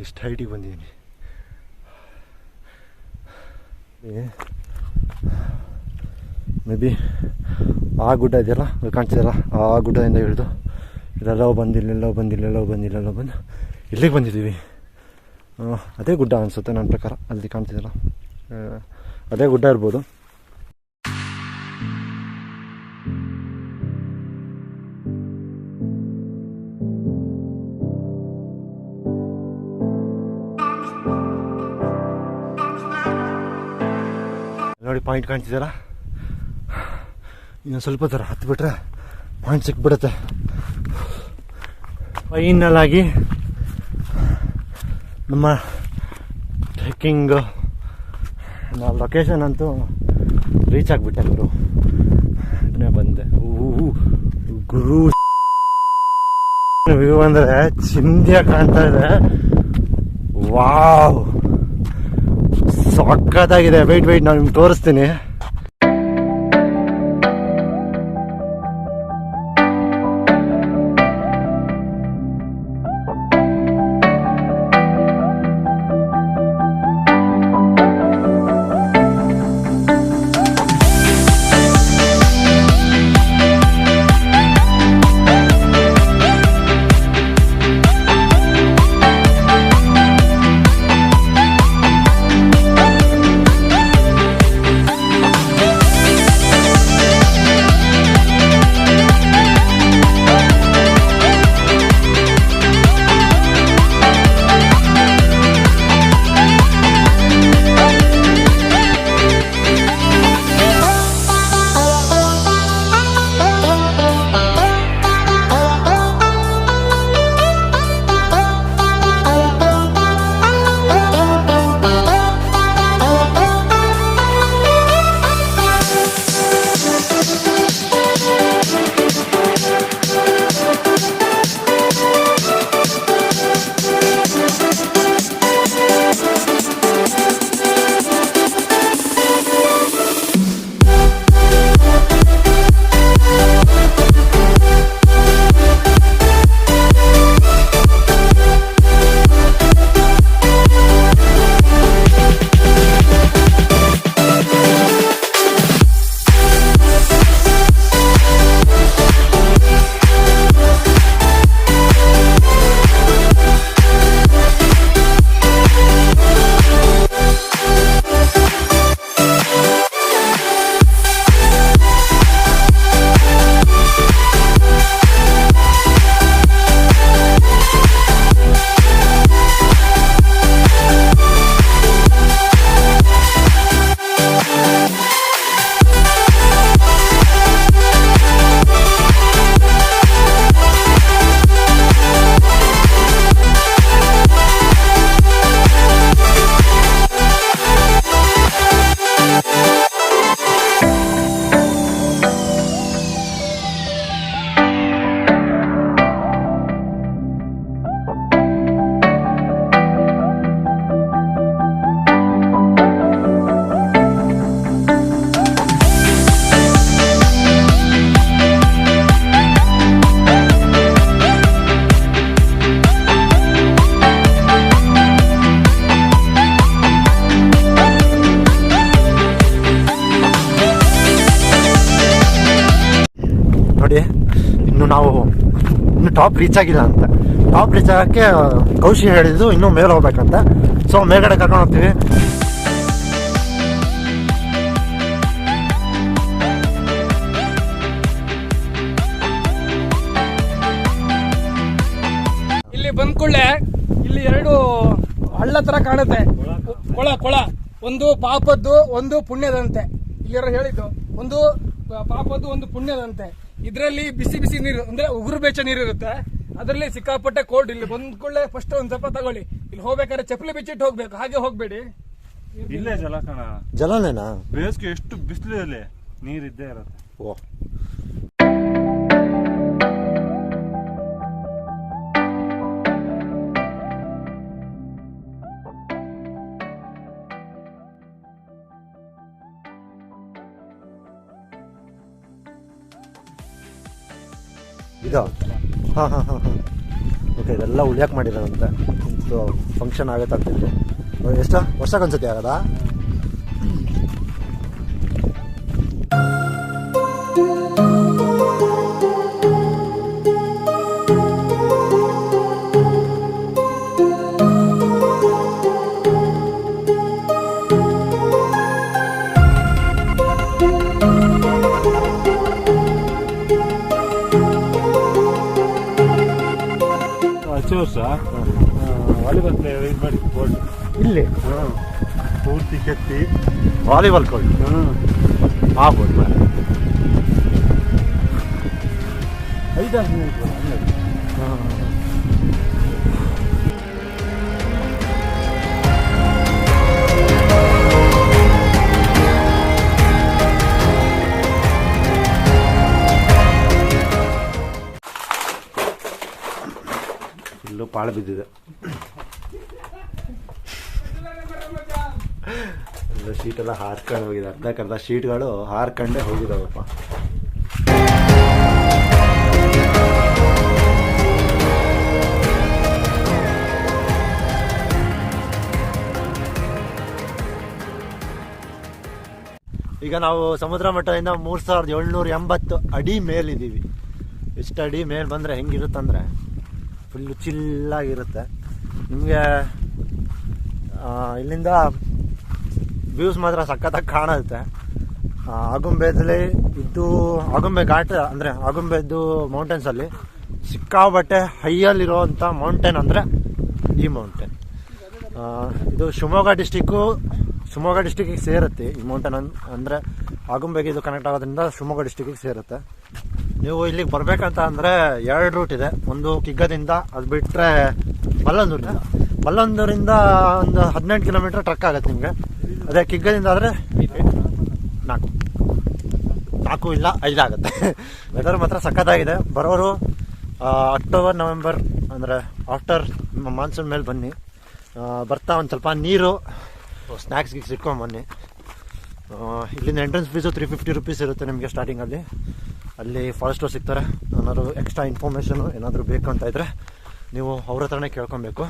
ಎಷ್ಟು ಹೈಟಿಗೆ ಬಂದಿದ್ದೀನಿ. May be ಆ ಗುಡ್ಡ ಇದೆಯಲ್ಲ ಕಾಣ್ತಿದೆಯಲ್ಲ, ಆ ಗುಡ್ಡದಿಂದ ಹಿಡಿದು ಇಲ್ಲೆಲ್ಲೋ ಬಂದು ಇಲ್ಲಿಗೆ ಬಂದಿದ್ದೀವಿ. ಅದೇ ಗುಡ್ಡ ಅನಿಸುತ್ತೆ ನನ್ನ ಪ್ರಕಾರ, ಅಲ್ಲಿ ಕಾಣ್ತಿದೆಯಲ್ಲ ಅದೇ ಗುಡ್ಡ ಇರ್ಬೋದು. ನೋಡಿ ಪಾಯಿಂಟ್ ಕಾಣ್ತಿದೆಯಲ್ಲ, ಇನ್ನು ಸ್ವಲ್ಪ ಥರ ಹತ್ತಿಬಿಟ್ರೆ ಪಾಯಿಂಟ್ ಸಿಕ್ಬಿಡುತ್ತೆ. ಫೈನಲ್ ಆಗಿ ನಮ್ಮ ಟ್ರೆಕ್ಕಿಂಗ್ ಲೊಕೇಶನ್ ಅಂತೂ ರೀಚ್ ಆಗಿಬಿಟ್ಟೆ ಗುರು. ಬಂದೆ ಗುರು ವ್ಯೂ ಅಂದರೆ ಚಿಂದ್ಯ ಕಾಣ್ತಾ ಇದೆ. ವಾವ್, ಸಕ್ಕತ್ತಾಗಿದೆ. ವೆಯ್ಟ್ ನಾನು ನಿಮ್ಗೆ ತೋರಿಸ್ತೀನಿ. ಇನ್ನು ಟಾಪ್ ರೀಚ್ ಆಗಿಲ್ಲ ಅಂತ. ಟಾಪ್ ರೀಚ್ ಆಗೋಕ್ಕೆ ಕೌಶಿ ಹೇಳಿದ್ದು ಇನ್ನೂ ಮೇಲೆ ಹೋಗ್ಬೇಕಂತ. ಸೊ ಮೇಲ್ಗಡೆ ಕರ್ಕೊಂಡು ಹೋಗ್ತೀವಿ. ಇಲ್ಲಿ ಬಂದ್ಕೊಳ್ಳೆ ಇಲ್ಲಿ ಎರಡು ಹಳ್ಳ ತರ ಕಾಣುತ್ತೆ. ಕೊಳ ಒಂದು ಪಾಪದ್ದು ಒಂದು ಪುಣ್ಯದಂತೆ. ಇಲ್ಲಿ ಹೇಳಿದ್ದು ಒಂದು ಪಾಪದ್ದು ಒಂದು ಪುಣ್ಯದಂತೆ. ಇದರಲ್ಲಿ ಬಿಸಿ ಬಿಸಿ ನೀರು ಅಂದ್ರೆ ಉಗುರು ಬೆಚ್ಚ ನೀರು ಇರುತ್ತೆ. ಅದರಲ್ಲಿ ಸಿಕ್ಕಾಪಟ್ಟೆ ಕೋಲ್ಡ್. ಇಲ್ಲಿ ಬಂದ್ಕೊಳ್ಳೆ ಫಸ್ಟ್ ಒಂದ್ ಸ್ವಲ್ಪ ತಗೊಳ್ಳಿ. ಇಲ್ಲಿ ಹೋಗ್ಬೇಕಾದ್ರೆ ಚಪ್ಪಲಿ ಬಿಚ್ಚಿಟ್ಟು ಹೋಗ್ಬೇಕು, ಹಾಗೆ ಹೋಗ್ಬೇಡಿ. ಇಲ್ಲೇ ಜಲ ಕಣ, ಜಲನೇನಾ? ಬೇಸಿಗೆ ಎಷ್ಟು ಬಿಸಿಲಲ್ಲಿ ನೀರಿದ್ದೇ ಇರುತ್ತೆ. ಓ ಇದು ಹಾಂ ಓಕೆ, ಇದೆಲ್ಲ ಉಳಿಯಾಕೆ ಮಾಡಿರೋದಂತೆ. ಅಷ್ಟು ಫಂಕ್ಷನ್ ಆಗುತ್ತೆ ಅಂತಿದ್ವಿ. ಎಷ್ಟು ವರ್ಷಕ್ಕೊಂದ್ಸತಿ ಆಗದಾ? ವರ್ಷ ವಾಲಿಬಾಲ್ ಪ್ಲೇಯರ್ ಇದು ಮಾಡಿ ಬೋಲ್ಡ್ ಇಲ್ಲಿ ಪೂರ್ತಿ ಕೆತ್ತಿ ವಾಲಿಬಾಲ್ ಕೋರ್ಟ್ ಆ ಬೋರ್ಡ್ ಮೇಲೆ 5 ಮಿನಿಟ್ ಇಲ್ಲೂ ಪಾಳು ಬಿದ್ದಿದೆ. ಶೀಟೆಲ್ಲ ಹಾರ್ಕೊಂಡು ಹೋಗಿದೆ, ಅರ್ಧಕ್ಕರ್ಧ ಶೀಟ್ಗಳು ಹಾರ್ಕೊಂಡೇ ಹೋಗಿದಾವಪ್ಪ. ಈಗ ನಾವು ಸಮುದ್ರ ಮಟ್ಟದಿಂದ 3780 ಅಡಿ ಮೇಲಿದ್ದೀವಿ. ಎಷ್ಟು ಅಡಿ ಮೇಲೆ ಬಂದರೆ ಹೆಂಗಿರುತ್ತಂದರೆ ಫುಲ್ಲು ಚಿಲ್ಲಾಗಿರುತ್ತೆ. ನಿಮಗೆ ಇಲ್ಲಿಂದ ವ್ಯೂಸ್ ಮಾತ್ರ ಸಖತ್ತಾಗಿ ಕಾಣುತ್ತೆ. ಆಗುಂಬೆದಲ್ಲಿ ಇದ್ದು ಆಗುಂಬೆ ಘಾಟ್ ಅಂದರೆ ಆಗುಂಬೆದ್ದು ಮೌಂಟೇನ್ಸಲ್ಲಿ ಸಿಕ್ಕಾಬಟ್ಟೆ ಹೈಯಲ್ಲಿರೋವಂಥ ಮೌಂಟೇನ್ ಅಂದರೆ ಈ ಮೌಂಟೇನ್. ಇದು ಶಿವಮೊಗ್ಗ ಡಿಸ್ಟಿಕ್ಕಿಗೆ ಸೇರುತ್ತೆ ಈ ಮೌಂಟೇನ್. ಅಂದರೆ ಆಗುಂಬೆಗೆ ಇದು ಕನೆಕ್ಟ್ ಆಗೋದ್ರಿಂದ ಶಿವಮೊಗ್ಗ ಡಿಸ್ಟಿಕ್ಕಿಗೆ ಸೇರುತ್ತೆ. ನೀವು ಇಲ್ಲಿಗೆ ಬರಬೇಕಂತ ಅಂದರೆ 2 ರೂಟ್ ಇದೆ. ಒಂದು ಕಿಗ್ಗದಿಂದ, ಅದು ಬಿಟ್ಟರೆ ಮಲ್ಲಂದೂರಿಂದ ಒಂದು 18 ಕಿಲೋಮೀಟ್ರ್ ಟ್ರಕ್ ಆಗುತ್ತೆ ನಿಮಗೆ. ಅದೇ ಕಿಗ್ಗದಿಂದ ಆದರೆ 4 ಇಲ್ಲ 5 ಆಗುತ್ತೆ. ವೆದರ್ ಮಾತ್ರ ಸಖತ್ತಾಗಿದೆ. ಬರೋರು ಅಕ್ಟೋಬರ್ ನವೆಂಬರ್ ಅಂದರೆ ಆಫ್ಟರ್ ಮಾನ್ಸೂನ್ ಮೇಲೆ ಬನ್ನಿ. ಬರ್ತಾ ಒಂದು ಸ್ವಲ್ಪ ನೀರು ಸ್ನ್ಯಾಕ್ಸ್ ಗಿಕ್ಸ್ ಇಟ್ಕೊಂಡು ಬನ್ನಿ. ಇಲ್ಲಿಂದ ಎಂಟ್ರೆನ್ಸ್ ಫೀಸು 350 ರುಪೀಸ್ ಇರುತ್ತೆ ನಿಮಗೆ ಸ್ಟಾರ್ಟಿಂಗಲ್ಲಿ. ಅಲ್ಲಿ ಫಾರೆಸ್ಟರ್ ಸಿಗ್ತಾರೆ. ಏನಾದ್ರು ಎಕ್ಸ್ಟ್ರಾ ಇನ್ಫಾರ್ಮೇಷನು ಏನಾದರೂ ಬೇಕು ಅಂತ ಇದ್ದರೆ ನೀವು ಅವ್ರ ಹತ್ರನೇ ಕೇಳ್ಕೊಬೇಕು.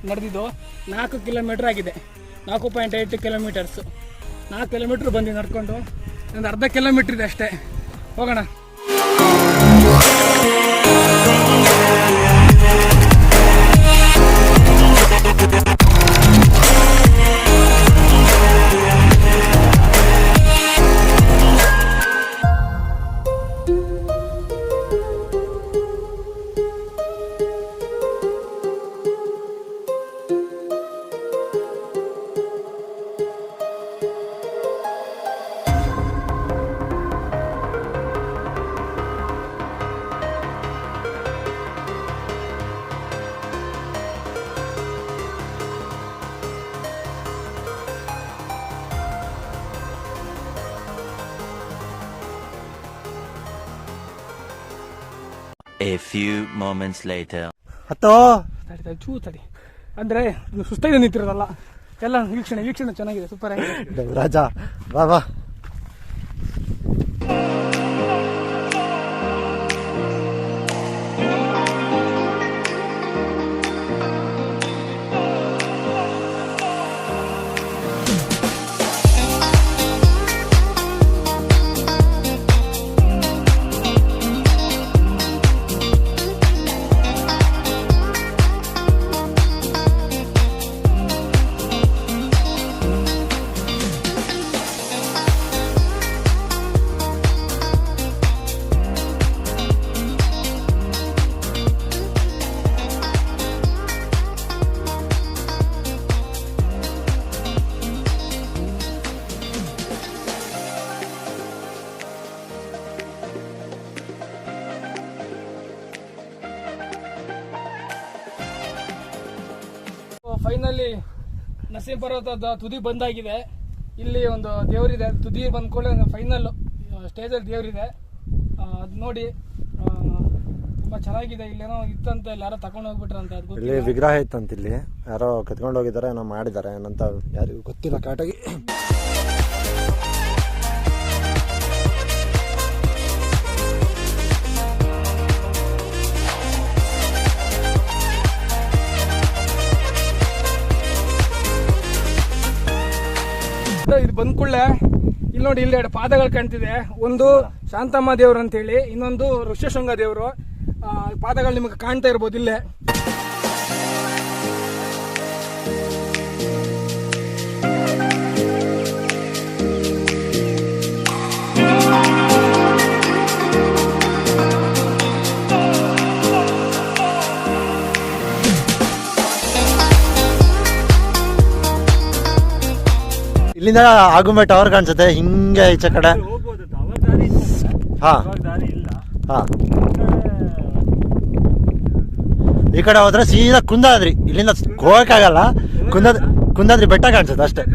ನಡೆದಿದ್ದು 4 ಕಿಲೋಮೀಟ್ರ್ ಆಗಿದೆ. 4.8 ಕಿಲೋಮೀಟರ್ಸು. 4 ಕಿಲೋಮೀಟ್ರ್ ಬಂದು ನಡ್ಕೊಂಡು ಒಂದು ಅರ್ಧ ಕಿಲೋಮೀಟ್ರ್ ಇದೆ ಅಷ್ಟೇ. ಹೋಗೋಣ. A few moments later. ಹತ್ತೋ ತಡಿ ಅಂದ್ರೆ ಸುಸ್ತಾಗಿದೆ ನಿಂತಿರೋದಲ್ಲ. ಎಲ್ಲ ವೀಕ್ಷಣೆ ಚೆನ್ನಾಗಿದೆ, ಸೂಪರ್ ಆಗಿದೆ. ರಾಜ ಬಾ ಬಾ. ಫೈನಲಿ ನರಸಿಂಹ ಪರ್ವತದ ತುದಿ ಬಂದಾಗಿದೆ. ಇಲ್ಲಿ ಒಂದು ದೇವರಿದೆ. ತುದಿ ಬಂದ್ಕೊಳ್ಳೆ ಫೈನಲ್ ಸ್ಟೇಜಲ್ಲಿ ದೇವರಿದೆ. ಅದು ನೋಡಿ ತುಂಬಾ ಚೆನ್ನಾಗಿದೆ. ಇಲ್ಲೇನೋ ಇತ್ತಂತ ಇಲ್ಲಿ ಯಾರೋ ತಗೊಂಡು ಹೋಗ್ಬಿಟ್ರಂತೆ. ಅದು ಇಲ್ಲಿ ವಿಗ್ರಹ ಇತ್ತಂತ, ಇಲ್ಲಿ ಯಾರೋ ಕತ್ಕೊಂಡು ಹೋಗಿದ್ದಾರೆ, ಏನೋ ಮಾಡಿದ್ದಾರೆ ಏನಂತ ಯಾರಿಗೂ ಗೊತ್ತಿಲ್ಲ ಕಾಟಾಗಿ. ಇದು ಬಂದ್ ಕೂಡಲೇ ಇಲ್ಲಿ ನೋಡಿ, ಇಲ್ಲಿ 2 ಪಾದಗಳು ಕಾಣ್ತಿದೆ. ಒಂದು ಶಾಂತಮ್ಮ ದೇವ್ರು ಅಂತೇಳಿ, ಇನ್ನೊಂದು ಋಷ್ಯಶೃಂಗ ದೇವರು. ಪಾದಗಳು ನಿಮಗೆ ಕಾಣ್ತಾ ಇರ್ಬೋದು ಇಲ್ಲೇ. ಇಲ್ಲಿಂದ ಆಗುಂಬೆ ಟವರ್ ಕಾಣಿಸುತ್ತೆ ಹಿಂಗೆ ಈಚೆ ಕಡೆ. ಹಾ ಹಾ, ಈ ಕಡೆ ಹೋದ್ರೆ ಸೀದಾ ಕುಂದಾದ್ರಿ. ಇಲ್ಲಿಂದ ಹೋಗಕ್ಕಾಗಲ್ಲ, ಕುಂದಾದ್ರಿ ಬೆಟ್ಟ ಕಾಣಿಸುತ್ತೆ ಅಷ್ಟೇ.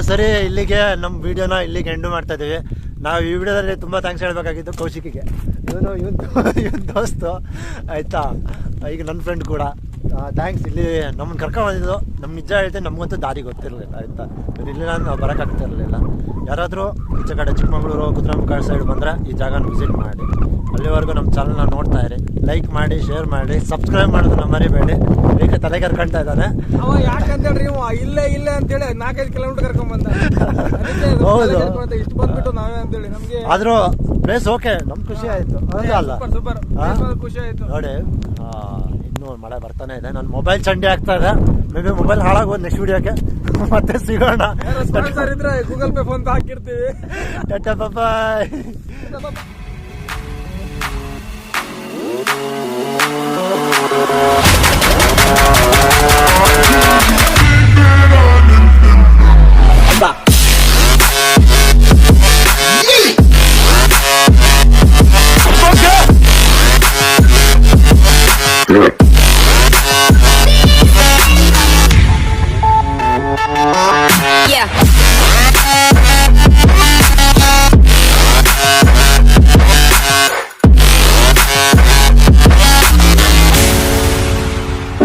ಸರಿ, ಇಲ್ಲಿಗೆ ನಮ್ಮ ವಿಡಿಯೋನ ಇಲ್ಲಿಗೆ ಎಂಡು ಮಾಡ್ತಾ ಇದ್ದೀವಿ. ನಾವು ಈ ವಿಡಿಯೋದಲ್ಲಿ ತುಂಬ ಥ್ಯಾಂಕ್ಸ್ ಹೇಳಬೇಕಾಗಿತ್ತು ಕೌಶಿಕಿಗೆ. ಇವನು ದೋಸ್ತು ಆಯಿತಾ, ಈಗ ನನ್ನ ಫ್ರೆಂಡ್ ಕೂಡ. ಥ್ಯಾಂಕ್ಸ್. ಇಲ್ಲಿ ನಮ್ಮನ್ನು ಕರ್ಕೊಂಡ್ಬಂದಿದ್ದು. ನಮ್ಗೆ ನಿಜ ಹೇಳ್ತೀನಿ, ನಮಗಂತೂ ದಾರಿ ಗೊತ್ತಿರಲಿಲ್ಲ ಆಯಿತಾ. ಇಲ್ಲಿ ನಾವು ಬರೋಕ್ಕಾಗ್ತಿರಲಿಲ್ಲ. ಯಾರಾದರೂ ಈಚೆ ಕಡೆ ಚಿಕ್ಕಮಗಳೂರು, ಕುದ್ರೆಮುಖ ಸೈಡ್ ಬಂದರೆ ಈ ಜಾಗನ ವಿಸಿಟ್ ಮಾಡಿ. ಅಲ್ಲಿವರೆಗೂ ನಮ್ಮ ಚಾನಲ್ನ ನೋಡ್ತಾ ಇರಿ, ಲೈಕ್ ಮಾಡಿ, ಶೇರ್ ಮಾಡಿ, ಸಬ್ಸ್ಕ್ರೈಬ್ ಮಾಡೋದನ್ನ ಮರಿಬೇಡಿ. ಈಗ ತಲೆ ಕರ್ಕೊಳ್ತಾ ಇದ್ದಾನೆ ಅವ. ಯಾಕಂತೇಳ್ರಿ ಇಲ್ಲೇ ಅಂತೇಳಿ 4-5 ಕಿಲೋಮೀಟರ್ ಕರ್ಕೊಂಡ್ ಬಂದ. ಹೌದು, ಇಷ್ಟು ಬಂದ್ಬಿಟ್ಟು ನಾವೇ ಅಂತೇಳಿ ನಮ್ಗೆ. ಆದ್ರೂ ಪ್ಲೇಸ್ ಓಕೆ, ನಮ್ಗೆ ಖುಷಿ ಆಯ್ತು. ಅಲ್ಲ ಸೂಪರ್ ಖುಷಿ ಆಯ್ತು ನೋಡಿ. ಇನ್ನೂ ಮಳೆ ಬರ್ತಾನೆ ಇದೆ. ನನ್ನ ಮೊಬೈಲ್ ಚಂಡಿ ಆಗ್ತಾ ಇದೆ. ಮೇ ಬಿ ಮೊಬೈಲ್ ಹಾಳಾಗೋದು ನೆಕ್ಸ್ಟ್ ವಿಡಿಯೋಕ್ಕೆ. ಮತ್ತೆ ಸಿಗೋಣ. ಸ್ಪಾನ್ಸರ್ ಇದ್ರೆ ಗೂಗಲ್ ಪೇ ಫೋನ್ ಹಾಕಿರ್ತೀವಿ. ಟಾಟಾ ಬಾಯ್. Thank you.